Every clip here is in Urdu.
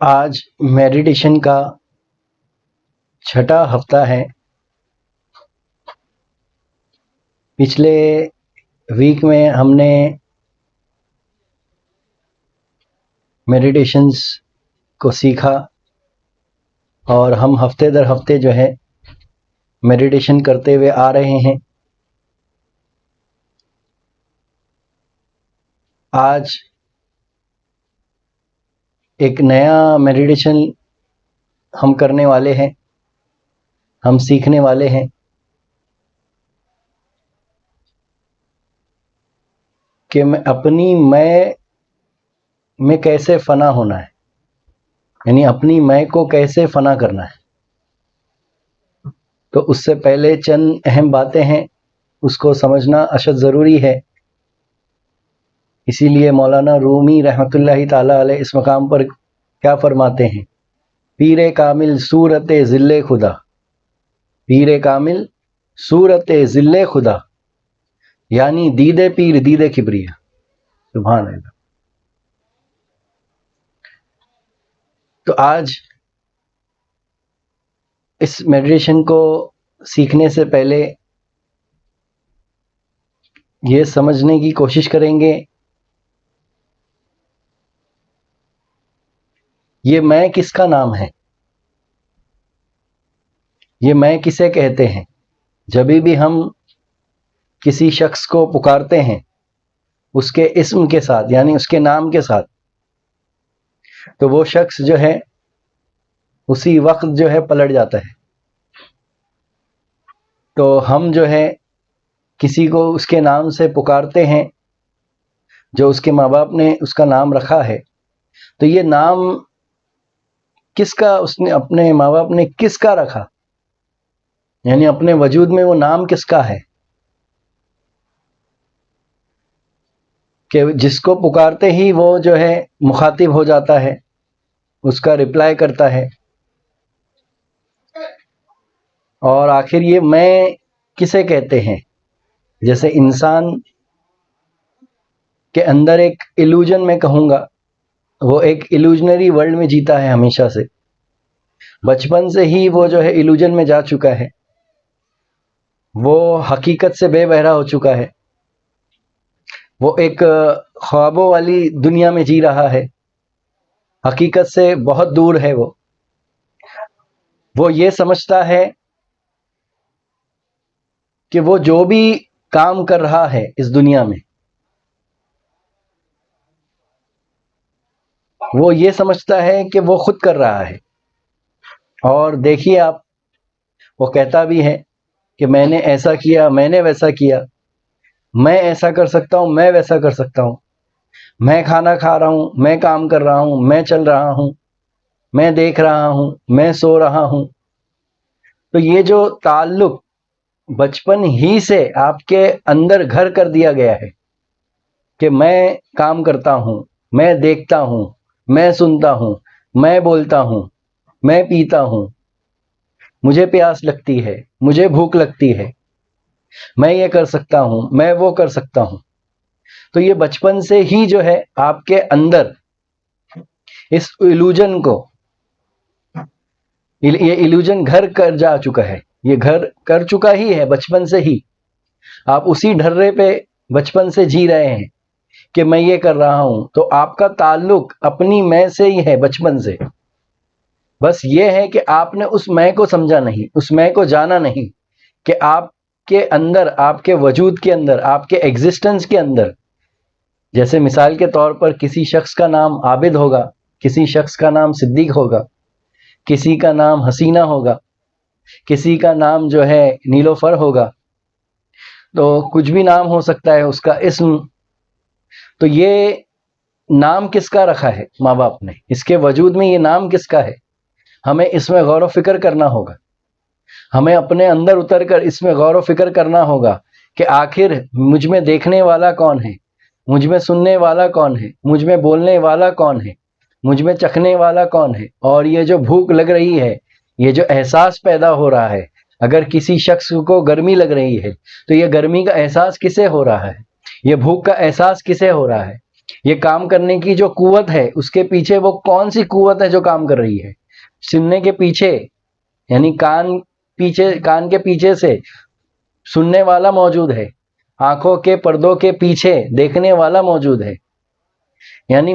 آج میڈیٹیشن کا چھٹا ہفتہ ہے۔ پچھلے ویک میں ہم نے میڈیٹیشنز کو سیکھا اور ہم ہفتے در ہفتے جو ہے میڈیٹیشن کرتے ہوئے آ رہے ہیں۔ آج ایک نیا میڈیٹیشن ہم کرنے والے ہیں، ہم سیکھنے والے ہیں کہ اپنی میں کیسے فنا ہونا ہے، یعنی اپنی میں کو کیسے فنا کرنا ہے۔ تو اس سے پہلے چند اہم باتیں ہیں، اس کو سمجھنا اشد ضروری ہے۔ اسی لیے مولانا رومی رحمۃ اللہ تعالی علیہ اس مقام پر کیا فرماتے ہیں؟ پیر کامل صورت ذل خدا، پیر کامل صورت ذل خدا، یعنی دید پیر دید کبریا۔ سبحان اللہ۔ تو آج اس میڈیٹیشن کو سیکھنے سے پہلے یہ سمجھنے کی کوشش کریں گے یہ میں کس کا نام ہے، یہ میں کسے کہتے ہیں۔ جب بھی ہم کسی شخص کو پکارتے ہیں اس کے اسم کے ساتھ، یعنی اس کے نام کے ساتھ، تو وہ شخص جو ہے اسی وقت جو ہے پلٹ جاتا ہے۔ تو ہم جو ہے کسی کو اس کے نام سے پکارتے ہیں جو اس کے ماں باپ نے اس کا نام رکھا ہے، تو یہ نام کس کا اس نے اپنے ماں باپ نے کس کا رکھا، یعنی اپنے وجود میں وہ نام کس کا ہے کہ جس کو پکارتے ہی وہ جو ہے مخاطب ہو جاتا ہے، اس کا رپلائی کرتا ہے۔ اور آخر یہ میں کسے کہتے ہیں؟ جیسے انسان کے اندر ایک ایلوژن میں کہوں گا، وہ ایک ایلوژنری ورلڈ میں جیتا ہے ہمیشہ سے، بچپن سے ہی وہ جو ہے ایلوژن میں جا چکا ہے، وہ حقیقت سے بے بہرا ہو چکا ہے، وہ ایک خوابوں والی دنیا میں جی رہا ہے، حقیقت سے بہت دور ہے۔ وہ یہ سمجھتا ہے کہ وہ جو بھی کام کر رہا ہے اس دنیا میں، وہ یہ سمجھتا ہے کہ وہ خود کر رہا ہے۔ اور دیکھیے آپ، وہ کہتا بھی ہے کہ میں نے ایسا کیا، میں نے ویسا کیا، میں ایسا کر سکتا ہوں، میں ویسا کر سکتا ہوں، میں کھانا کھا رہا ہوں، میں کام کر رہا ہوں، میں چل رہا ہوں، میں دیکھ رہا ہوں، میں سو رہا ہوں۔ تو یہ جو تعلق بچپن ہی سے آپ کے اندر گھر کر دیا گیا ہے کہ میں کام کرتا ہوں، میں دیکھتا ہوں، میں سنتا ہوں، میں بولتا ہوں، میں پیتا ہوں، مجھے پیاس لگتی ہے، مجھے بھوک لگتی ہے، میں یہ کر سکتا ہوں، میں وہ کر سکتا ہوں۔ تو یہ بچپن سے ہی جو ہے آپ کے اندر اس ایلوژن کو، یہ ایلوژن گھر کر جا چکا ہے، یہ گھر کر چکا ہی ہے بچپن سے ہی۔ آپ اسی ڈھرے پہ بچپن سے جی رہے ہیں کہ میں یہ کر رہا ہوں۔ تو آپ کا تعلق اپنی میں سے ہی ہے بچپن سے، بس یہ ہے کہ آپ نے اس میں کو سمجھا نہیں، اس میں کو جانا نہیں کہ آپ کے اندر، آپ کے وجود کے اندر، آپ کے ایگزسٹنس کے اندر، جیسے مثال کے طور پر کسی شخص کا نام عابد ہوگا، کسی شخص کا نام صدیق ہوگا، کسی کا نام حسینہ ہوگا، کسی کا نام جو ہے نیلوفر ہوگا، تو کچھ بھی نام ہو سکتا ہے اس کا اسم۔ تو یہ نام کس کا رکھا ہے ماں باپ نے، اس کے وجود میں یہ نام کس کا ہے؟ ہمیں اس میں غور و فکر کرنا ہوگا، ہمیں اپنے اندر اتر کر اس میں غور و فکر کرنا ہوگا کہ آخر مجھ میں دیکھنے والا کون ہے، مجھ میں سننے والا کون ہے، مجھ میں بولنے والا کون ہے، مجھ میں چکھنے والا کون ہے۔ اور یہ جو بھوک لگ رہی ہے، یہ جو احساس پیدا ہو رہا ہے، اگر کسی شخص کو گرمی لگ رہی ہے تو یہ گرمی کا احساس کسے ہو رہا ہے، یہ بھوک کا احساس کسے ہو رہا ہے؟ یہ کام کرنے کی جو قوت ہے اس کے پیچھے وہ کون سی قوت ہے جو کام کر رہی ہے؟ سننے کے پیچھے یعنی کان کے پیچھے سے سننے والا موجود ہے، آنکھوں کے پردوں کے پیچھے دیکھنے والا موجود ہے، یعنی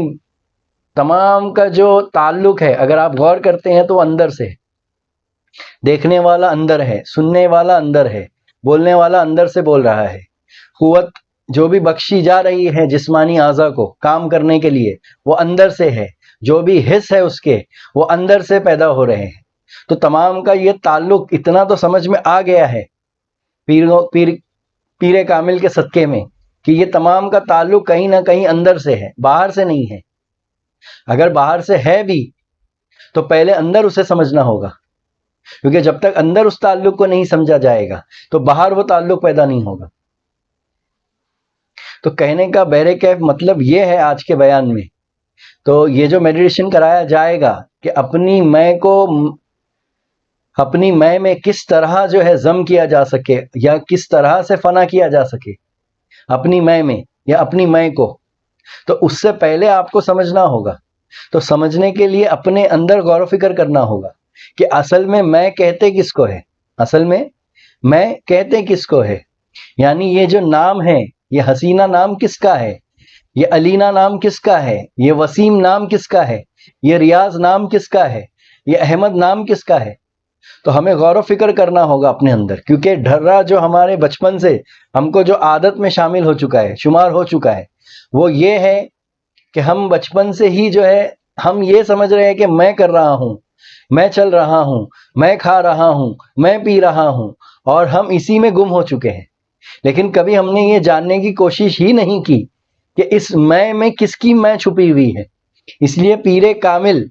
تمام کا جو تعلق ہے اگر آپ غور کرتے ہیں تو اندر سے، دیکھنے والا اندر ہے، سننے والا اندر ہے، بولنے والا اندر سے بول رہا ہے۔ قوت جو بھی بخشی جا رہی ہے جسمانی اعضاء کو کام کرنے کے لیے وہ اندر سے ہے، جو بھی حص ہے اس کے وہ اندر سے پیدا ہو رہے ہیں۔ تو تمام کا یہ تعلق اتنا تو سمجھ میں آ گیا ہے پیر کامل کے صدقے میں کہ یہ تمام کا تعلق کہیں نہ کہیں اندر سے ہے، باہر سے نہیں ہے۔ اگر باہر سے ہے بھی تو پہلے اندر اسے سمجھنا ہوگا، کیونکہ جب تک اندر اس تعلق کو نہیں سمجھا جائے گا تو باہر وہ تعلق پیدا نہیں ہوگا۔ تو کہنے کا بہر کیف مطلب یہ ہے آج کے بیان میں، تو یہ جو میڈیٹیشن کرایا جائے گا کہ اپنی میں میں کس طرح جو ہے ضم کیا جا سکے یا کس طرح سے فنا کیا جا سکے اپنی میں یا اپنی میں کو، تو اس سے پہلے آپ کو سمجھنا ہوگا۔ تو سمجھنے کے لیے اپنے اندر غور و فکر کرنا ہوگا کہ اصل میں کہتے کس کو ہے، اصل میں کہتے کس کو ہے، یعنی یہ جو نام ہے یہ حسینہ نام کس کا ہے، یہ علینا نام کس کا ہے، یہ وسیم نام کس کا ہے، یہ ریاض نام کس کا ہے، یہ احمد نام کس کا ہے۔ تو ہمیں غور و فکر کرنا ہوگا اپنے اندر، کیونکہ ڈھرا جو ہمارے بچپن سے ہم کو جو عادت میں شامل ہو چکا ہے، شمار ہو چکا ہے، وہ یہ ہے کہ ہم بچپن سے ہی جو ہے ہم یہ سمجھ رہے ہیں کہ میں کر رہا ہوں، میں چل رہا ہوں، میں کھا رہا ہوں، میں پی رہا ہوں، اور ہم اسی میں گم ہو چکے ہیں۔ لیکن کبھی ہم نے یہ جاننے کی کوشش ہی نہیں کی کہ اس میں کس کی میں چھپی ہوئی ہے۔ اس لیے پیر کامل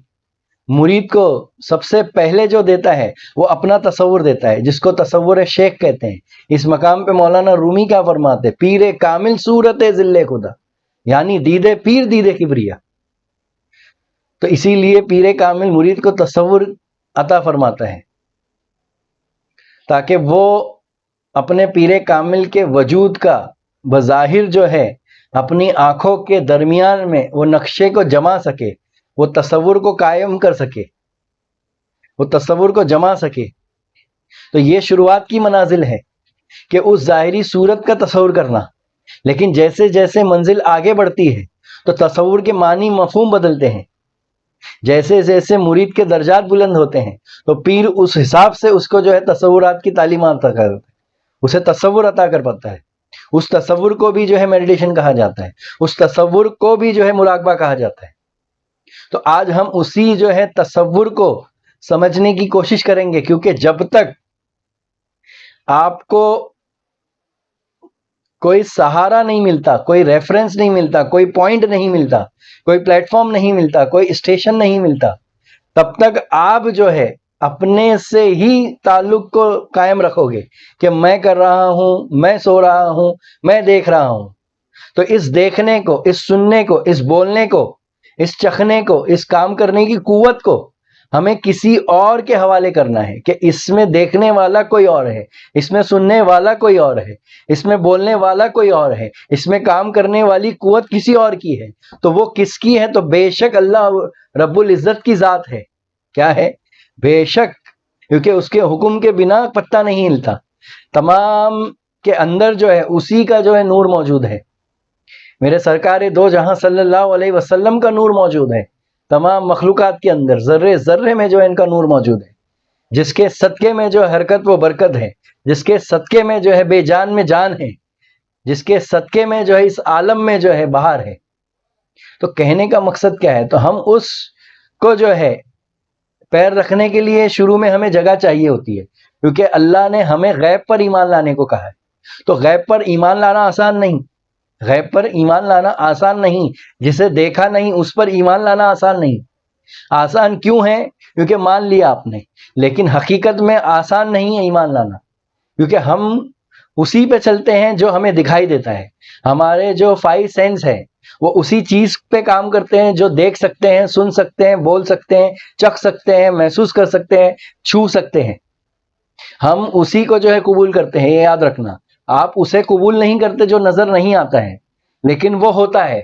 مرید کو سب سے پہلے جو دیتا ہے وہ اپنا تصور دیتا ہے، جس کو تصور شیخ کہتے ہیں۔ اس مقام پہ مولانا رومی کیا فرماتے؟ پیر کامل صورت ذل خدا، یعنی دیدے پیر دیدے کبریا۔ تو اسی لیے پیر کامل مرید کو تصور عطا فرماتا ہے تاکہ وہ اپنے پیر کامل کے وجود کا بظاہر جو ہے اپنی آنکھوں کے درمیان میں وہ نقشے کو جما سکے، وہ تصور کو قائم کر سکے، وہ تصور کو جما سکے۔ تو یہ شروعات کی منازل ہے کہ اس ظاہری صورت کا تصور کرنا، لیکن جیسے جیسے منزل آگے بڑھتی ہے تو تصور کے معنی مفہوم بدلتے ہیں، جیسے جیسے مرید کے درجات بلند ہوتے ہیں تو پیر اس حساب سے اس کو جو ہے تصورات کی تعلیمات عطا کرتا ہے، اسے تصور عطا کر پاتا ہے۔ اس تصور کو بھی جو ہے میڈیٹیشن کہا جاتا ہے، اس تصور کو بھی جو ہے مراقبہ کہا جاتا ہے۔ تو آج ہم اسی جو ہے تصور کو سمجھنے کی کوشش کریں گے، کیونکہ جب تک آپ کو کوئی سہارا نہیں ملتا، کوئی ریفرنس نہیں ملتا، کوئی پوائنٹ نہیں ملتا، کوئی پلیٹ فارم نہیں ملتا، کوئی اسٹیشن نہیں ملتا، تب تک آپ جو ہے اپنے سے ہی تعلق کو قائم رکھو گے کہ میں کر رہا ہوں، میں سو رہا ہوں، میں دیکھ رہا ہوں۔ تو اس دیکھنے کو، اس سننے کو، اس بولنے کو، اس چکھنے کو، اس کام کرنے کی قوت کو ہمیں کسی اور کے حوالے کرنا ہے کہ اس میں دیکھنے والا کوئی اور ہے، اس میں سننے والا کوئی اور ہے، اس میں بولنے والا کوئی اور ہے، اس میں کام کرنے والی قوت کسی اور کی ہے۔ تو وہ کس کی ہے؟ تو بے شک اللہ رب العزت کی ذات ہے۔ کیا ہے؟ بے شک، کیونکہ اس کے حکم کے بنا پتہ نہیں ہلتا، تمام کے اندر جو ہے اسی کا جو ہے نور موجود ہے۔ میرے سرکار دو جہاں صلی اللہ علیہ وسلم کا نور موجود ہے، تمام مخلوقات کے اندر ذرے ذرے میں جو ہے ان کا نور موجود ہے، جس کے صدقے میں جو حرکت و برکت ہے، جس کے صدقے میں جو ہے بے جان میں جان ہے، جس کے صدقے میں جو ہے اس عالم میں جو ہے بہار ہے۔ تو کہنے کا مقصد کیا ہے؟ تو ہم اس کو جو ہے پیر رکھنے کے لیے شروع میں ہمیں جگہ چاہیے ہوتی ہے، کیونکہ اللہ نے ہمیں غیب پر ایمان لانے کو کہا ہے۔ تو غیب پر ایمان لانا آسان نہیں، غیب پر ایمان لانا آسان نہیں، جسے دیکھا نہیں اس پر ایمان لانا آسان نہیں۔ آسان کیوں ہے؟ کیونکہ مان لیا آپ نے، لیکن حقیقت میں آسان نہیں ہے ایمان لانا، کیونکہ ہم اسی پہ چلتے ہیں جو ہمیں دکھائی دیتا ہے۔ ہمارے جو 5 سینس ہے وہ اسی چیز پہ کام کرتے ہیں جو دیکھ سکتے ہیں، سن سکتے ہیں، بول سکتے ہیں، چکھ سکتے ہیں، محسوس کر سکتے ہیں، چھو سکتے ہیں۔ ہم اسی کو جو ہے قبول کرتے ہیں، یہ یاد رکھنا۔ آپ اسے قبول نہیں کرتے جو نظر نہیں آتا ہے، لیکن وہ ہوتا ہے۔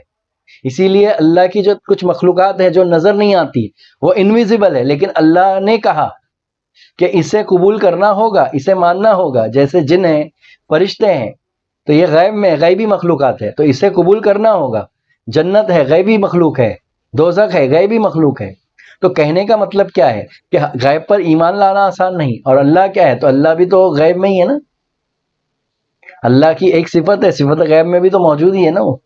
اسی لیے اللہ کی جو کچھ مخلوقات ہے جو نظر نہیں آتی وہ انویزیبل ہے، لیکن اللہ نے کہا کہ اسے قبول کرنا ہوگا، اسے ماننا ہوگا. جیسے جن ہیں، فرشتے ہیں، تو یہ غیب میں غیبی مخلوقات ہے، تو اسے قبول کرنا ہوگا. جنت ہے، غیبی مخلوق ہے. دوزخ ہے، غیبی مخلوق ہے. تو کہنے کا مطلب کیا ہے کہ غیب پر ایمان لانا آسان نہیں. اور اللہ کیا ہے؟ تو اللہ بھی تو غیب میں ہی ہے نا. اللہ کی ایک صفت ہے، صفت غیب میں بھی تو موجود ہی ہے نا وہ.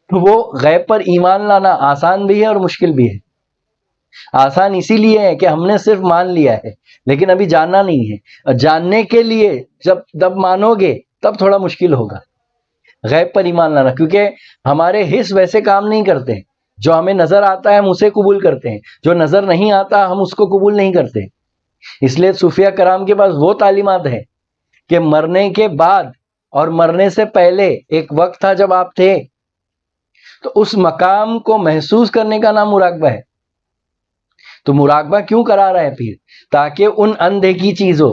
تو وہ غیب پر ایمان لانا آسان بھی ہے اور مشکل بھی ہے. آسان اسی لیے ہے کہ ہم نے صرف مان لیا ہے، لیکن ابھی جاننا نہیں ہے. اور جاننے کے لیے جب مانو گے تب تھوڑا مشکل ہوگا غیب پر ایمان لانا، کیونکہ ہمارے حس ویسے کام نہیں کرتے. جو ہمیں نظر آتا ہے ہم اسے قبول کرتے ہیں، جو نظر نہیں آتا ہم اس کو قبول نہیں کرتے. اس لیے صوفیہ کرام کے پاس وہ تعلیمات ہیں کہ مرنے کے بعد اور مرنے سے پہلے ایک وقت تھا جب آپ تھے، تو اس مقام کو محسوس کرنے کا نام مراقبہ ہے. تو مراقبہ کیوں کرا رہا ہے پھر؟ تاکہ ان اندیکھی چیزوں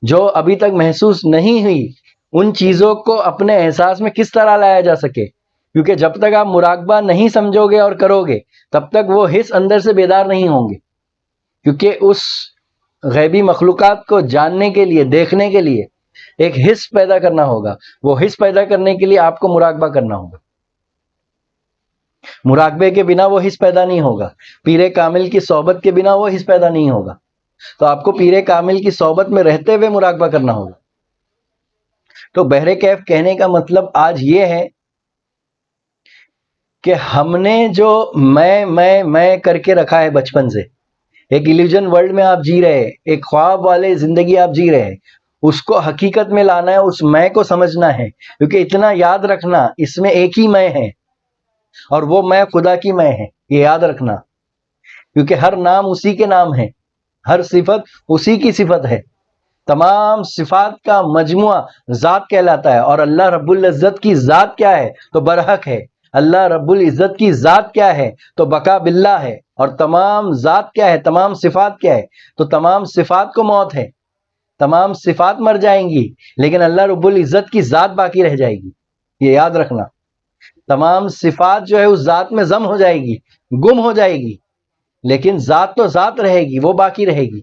جو ابھی تک محسوس نہیں ہوئی، ان چیزوں کو اپنے احساس میں کس طرح لایا جا سکے. کیونکہ جب تک آپ مراقبہ نہیں سمجھو گے اور کرو گے تب تک وہ حس اندر سے بیدار نہیں ہوں گے. کیونکہ اس غیبی مخلوقات کو جاننے کے لیے، دیکھنے کے لیے ایک حس پیدا کرنا ہوگا. وہ حس پیدا کرنے کے لیے آپ کو مراقبہ کرنا ہوگا. مراقبے کے بنا وہ حس پیدا نہیں ہوگا. پیر کامل کی صحبت کے بنا وہ حس پیدا نہیں ہوگا. تو آپ کو پیر کامل کی صحبت میں رہتے ہوئے مراقبہ کرنا ہوگا. تو بحر کیف کہنے کا مطلب آج یہ ہے کہ ہم نے جو میں کر کے رکھا ہے بچپن سے، ایک ایلیوژن ورلڈ میں آپ جی رہے ہیں، ایک خواب والے زندگی آپ جی رہے ہیں، اس کو حقیقت میں لانا ہے، اس میں کو سمجھنا ہے. کیونکہ اتنا یاد رکھنا، اس میں ایک ہی میں ہے اور وہ میں خدا کی میں ہے، یہ یاد رکھنا. کیونکہ ہر نام اسی کے نام ہے، ہر صفت اسی کی صفت ہے. تمام صفات کا مجموعہ ذات کہلاتا ہے. اور اللہ رب العزت کی ذات کیا ہے؟ تو برحق ہے. اللہ رب العزت کی ذات کیا ہے؟ تو بقا باللہ ہے. اور تمام ذات کیا ہے؟ تمام صفات کیا ہے؟ تو تمام صفات کو موت ہے. تمام صفات مر جائیں گی لیکن اللہ رب العزت کی ذات باقی رہ جائے گی، یہ یاد رکھنا. تمام صفات جو ہے اس ذات میں ضم ہو جائے گی، گم ہو جائے گی، لیکن ذات تو ذات رہے گی، وہ باقی رہے گی.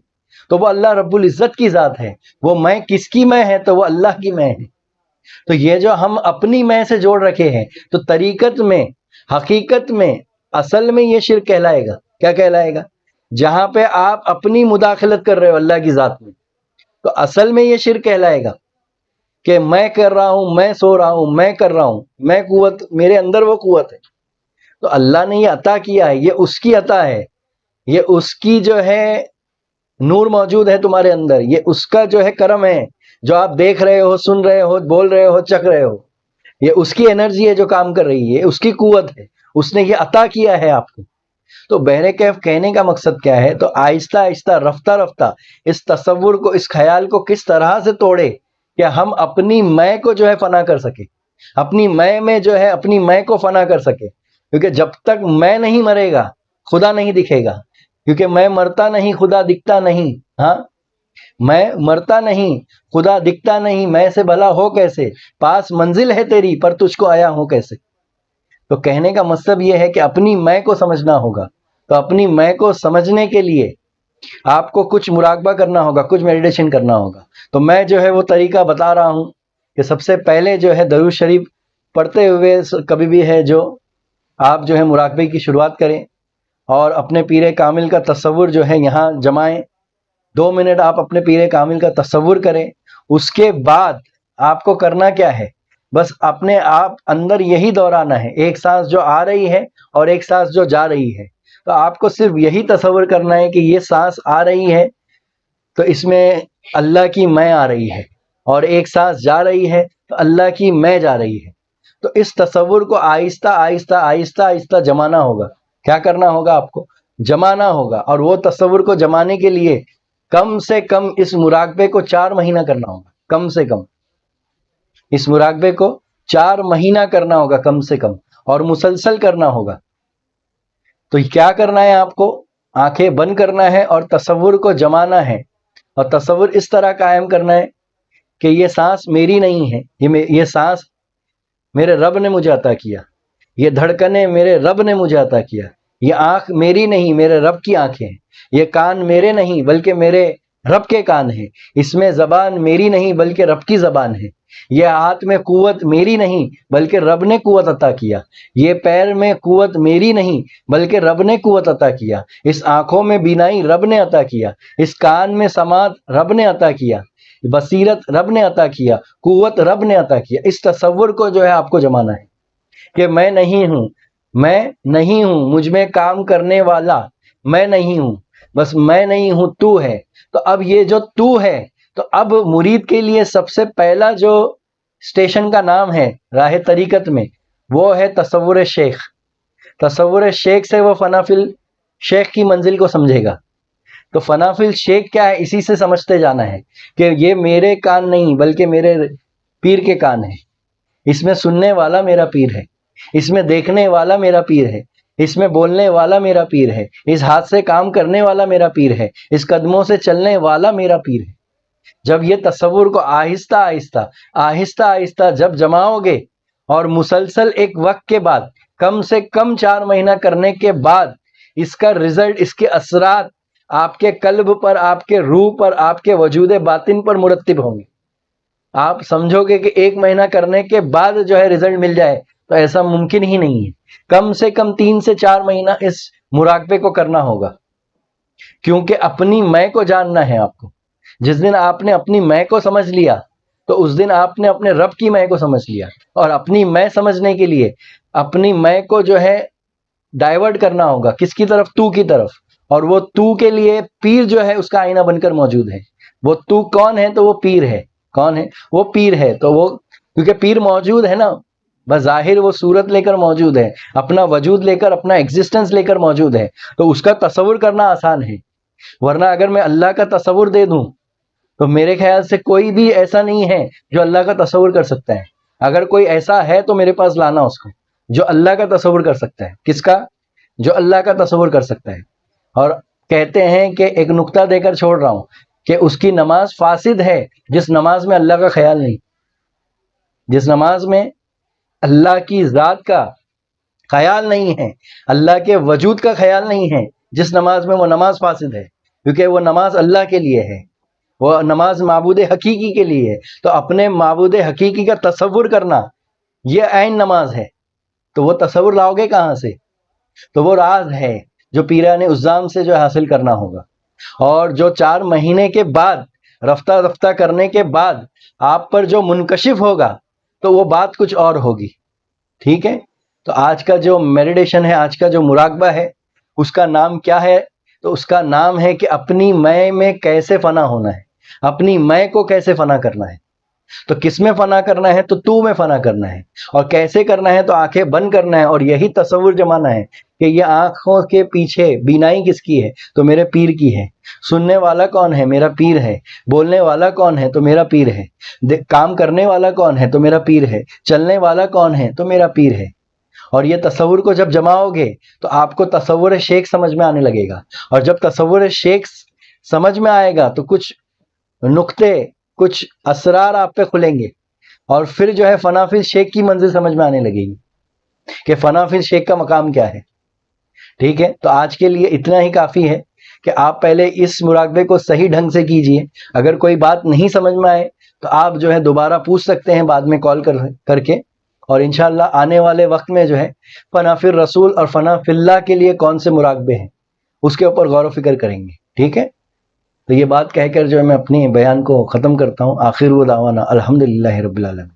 تو وہ اللہ رب العزت کی ذات ہے. وہ میں کس کی میں ہے؟ تو وہ اللہ کی میں ہے. تو یہ جو ہم اپنی میں سے جوڑ رکھے ہیں، تو طریقت میں، حقیقت میں، اصل میں یہ شرک کہلائے گا. کیا کہلائے گا؟ جہاں پہ آپ اپنی مداخلت کر رہے ہو اللہ کی ذات میں، تو اصل میں یہ شرک کہلائے گا کہ میں کر رہا ہوں، میں سو رہا ہوں، میں کر رہا ہوں، میں قوت، میرے اندر وہ قوت ہے. تو اللہ نے یہ عطا کیا ہے، یہ اس کی عطا ہے، یہ اس کی جو ہے نور موجود ہے تمہارے اندر، یہ اس کا جو ہے کرم ہے. جو آپ دیکھ رہے ہو، سن رہے ہو، بول رہے ہو، چکھ رہے ہو، یہ اس کی انرجی ہے جو کام کر رہی ہے، اس کی قوت ہے، اس نے یہ عطا کیا ہے آپ کو. تو بحر کیف کہنے کا مقصد کیا ہے؟ تو آہستہ آہستہ، رفتہ رفتہ اس تصور کو، اس خیال کو کس طرح سے توڑے کہ ہم اپنی میں کو جو ہے فنا کر سکے، اپنی میں جو ہے اپنی میں کو فنا کر سکے. کیونکہ جب تک میں نہیں مرے گا خدا نہیں دکھے گا. کیونکہ میں مرتا نہیں، خدا دکھتا نہیں. ہاں، میں مرتا نہیں، خدا دکھتا نہیں، میں سے بھلا ہو کیسے، پاس منزل ہے تیری پر تجھ کو آیا ہوں کیسے. تو کہنے کا مطلب یہ ہے کہ اپنی میں کو سمجھنا ہوگا. تو اپنی میں کو سمجھنے کے لیے آپ کو کچھ مراقبہ کرنا ہوگا، کچھ میڈیٹیشن کرنا ہوگا. تو میں جو ہے وہ طریقہ بتا رہا ہوں کہ سب سے پہلے جو ہے درود شریف پڑھتے ہوئے کبھی بھی ہے جو آپ جو ہے مراقبے کی شروعات کریں اور اپنے پیر کامل کا تصور جو ہے یہاں جمائیں. 2 منٹ آپ اپنے پیر کامل کا تصور کریں. اس کے بعد آپ کو کرنا کیا ہے؟ بس اپنے آپ اندر یہی دہرانا ہے، ایک سانس جو آ رہی ہے اور ایک سانس جو جا رہی ہے. تو آپ کو صرف یہی تصور کرنا ہے کہ یہ سانس آ رہی ہے تو اس میں اللہ کی میں آ رہی ہے، اور ایک سانس جا رہی ہے تو اللہ کی میں جا رہی ہے. تو اس تصور کو آہستہ آہستہ آہستہ آہستہ جمانا ہوگا. کیا کرنا ہوگا؟ آپ کو جمانا ہوگا. اور وہ تصور کو جمانے کے لیے کم سے کم اس مراقبے کو 4 مہینہ کرنا ہوگا. کم سے کم اس مراقبے کو 4 مہینہ کرنا ہوگا کم سے کم، اور مسلسل کرنا ہوگا. تو کیا کرنا ہے؟ آپ کو آنکھیں بند کرنا ہے اور تصور کو جمانا ہے. اور تصور اس طرح قائم کرنا ہے کہ یہ سانس میری نہیں ہے، یہ سانس میرے رب نے مجھے عطا کیا. یہ دھڑکنیں میرے رب نے مجھے عطا کیا، یہ آنکھ میری نہیں میرے رب کی آنکھیں ہیں، یہ کان میرے نہیں بلکہ میرے رب کے کان ہیں، اس میں زبان میری نہیں بلکہ رب کی زبان ہے، یہ ہاتھ میں قوت میری نہیں بلکہ رب نے قوت عطا کیا، یہ پیر میں قوت میری نہیں بلکہ رب نے قوت عطا کیا، اس آنکھوں میں بینائی رب نے عطا کیا، اس کان میں سماعت رب نے عطا کیا، بصیرت رب نے عطا کیا، قوت رب نے عطا کیا۔ اس تصور کو جو ہے آپ کو جمانا ہے کہ میں نہیں ہوں، میں نہیں ہوں، مجھ میں کام کرنے والا میں نہیں ہوں، بس میں نہیں ہوں، تو ہے۔ تو اب یہ جو تو ہے، تو اب مرید کے لیے سب سے پہلا جو اسٹیشن کا نام ہے راہ طریقت میں، وہ ہے تصور شیخ۔ تصور شیخ سے وہ فنا فی الشیخ کی منزل کو سمجھے گا۔ تو فنا فی الشیخ کیا ہے، اسی سے سمجھتے جانا ہے کہ یہ میرے کان نہیں بلکہ میرے پیر کے کان ہے، اس میں سننے والا میرا پیر ہے، اس میں دیکھنے والا میرا پیر ہے، اس میں بولنے والا میرا پیر ہے، اس ہاتھ سے کام کرنے والا میرا پیر ہے، اس قدموں سے چلنے والا میرا پیر ہے۔ جب یہ تصور کو آہستہ آہستہ آہستہ آہستہ جب جماؤ گے، اور مسلسل ایک وقت کے بعد، کم سے کم 4 مہینہ کرنے کے بعد، اس کا رزلٹ، اس کے اثرات آپ کے قلب پر، آپ کے روح پر، آپ کے وجود باطن پر مرتب ہوں گے۔ آپ سمجھو گے کہ 1 مہینہ کرنے کے بعد جو ہے رزلٹ مل جائے، تو ایسا ممکن ہی نہیں ہے۔ کم سے کم 3 سے 4 مہینہ اس مراقبے کو کرنا ہوگا، کیونکہ اپنی میں کو جاننا ہے آپ کو۔ جس دن آپ نے اپنی میں کو سمجھ لیا، تو اس دن آپ نے اپنے رب کی میں کو سمجھ لیا، اور اپنی میں سمجھنے کے لیے اپنی میں کو جو ہے ڈائیورٹ کرنا ہوگا، کس کی طرف؟ تو کی طرف۔ اور وہ تو کے لیے پیر جو ہے اس کا آئینہ بن کر موجود ہے۔ وہ تو کون ہے؟ تو وہ پیر ہے۔ کون ہے؟ وہ پیر ہے۔ تو وہ کیونکہ پیر موجود ہے نا، بظاہر وہ صورت لے کر موجود ہے، اپنا وجود لے کر، اپنا ایگزسٹنس لے کر موجود ہے، تو اس کا تصور کرنا آسان ہے۔ ورنہ اگر میں اللہ کا تصور دے دوں تو میرے خیال سے کوئی بھی ایسا نہیں ہے جو اللہ کا تصور کر سکتا ہے۔ اگر کوئی ایسا ہے تو میرے پاس لانا اس کو، جو اللہ کا تصور کر سکتا ہے۔ کس کا؟ جو اللہ کا تصور کر سکتا ہے۔ اور کہتے ہیں کہ ایک نقطہ دے کر چھوڑ رہا ہوں کہ اس کی نماز فاسد ہے جس نماز میں اللہ کا خیال نہیں، جس نماز میں اللہ کی ذات کا خیال نہیں ہے، اللہ کے وجود کا خیال نہیں ہے، جس نماز میں وہ نماز فاسد ہے، کیونکہ وہ نماز اللہ کے لیے ہے، وہ نماز معبود حقیقی کے لیے ہے۔ تو اپنے معبود حقیقی کا تصور کرنا یہ عین نماز ہے۔ تو وہ تصور لاؤ گے کہاں سے؟ تو وہ راز ہے جو پیران عظام سے جو حاصل کرنا ہوگا، اور جو 4 مہینے کے بعد رفتہ رفتہ کرنے کے بعد آپ پر جو منکشف ہوگا، تو وہ بات کچھ اور ہوگی۔ ٹھیک ہے؟ تو آج کا جو میڈیٹیشن ہے، آج کا جو مراقبہ ہے، اس کا نام کیا ہے؟ تو اس کا نام ہے کہ اپنی میں کیسے فنا ہونا ہے، اپنی میں کو کیسے فنا کرنا ہے۔ تو کس میں فنا کرنا ہے؟ تو میں فنا کرنا ہے۔ اور کیسے کرنا ہے؟ تو آنکھیں بند کرنا ہے، اور یہی تصور جمانا ہے کہ یہ آنکھوں کے پیچھے بینائی کس کی ہے؟ تو میرے پیر کی ہے۔ سننے والا کون ہے؟ میرا پیر ہے۔ بولنے والا کون ہے؟ تو میرا پیر ہے۔ کام کرنے والا کون ہے؟ تو میرا پیر ہے۔ چلنے والا کون ہے؟ تو میرا پیر ہے۔ اور یہ تصور کو جب جماؤ گے تو آپ کو تصور شیخ سمجھ میں آنے لگے گا، اور جب تصور شیخ سمجھ میں آئے گا تو کچھ نقطے، کچھ اسرار آپ پہ کھلیں گے، اور پھر جو ہے فنا فی الشیخ کی منزل سمجھ میں آنے لگے گی کہ فنا فی الشیخ کا مقام کیا ہے۔ ٹھیک ہے؟ تو آج کے لیے اتنا ہی کافی ہے کہ آپ پہلے اس مراقبے کو صحیح ڈھنگ سے کیجئے۔ اگر کوئی بات نہیں سمجھ میں آئے تو آپ جو ہے دوبارہ پوچھ سکتے ہیں بعد میں کال کر کے، اور انشاءاللہ آنے والے وقت میں جو ہے فنا فی الرسول اور فنا فی اللہ کے لیے کون سے مراقبے ہیں اس کے اوپر غور و فکر کریں گے۔ ٹھیک ہے؟ تو یہ بات کہہ کر جو ہے میں اپنی بیان کو ختم کرتا ہوں۔ آخر دعوانا الحمدللہ رب العالمین۔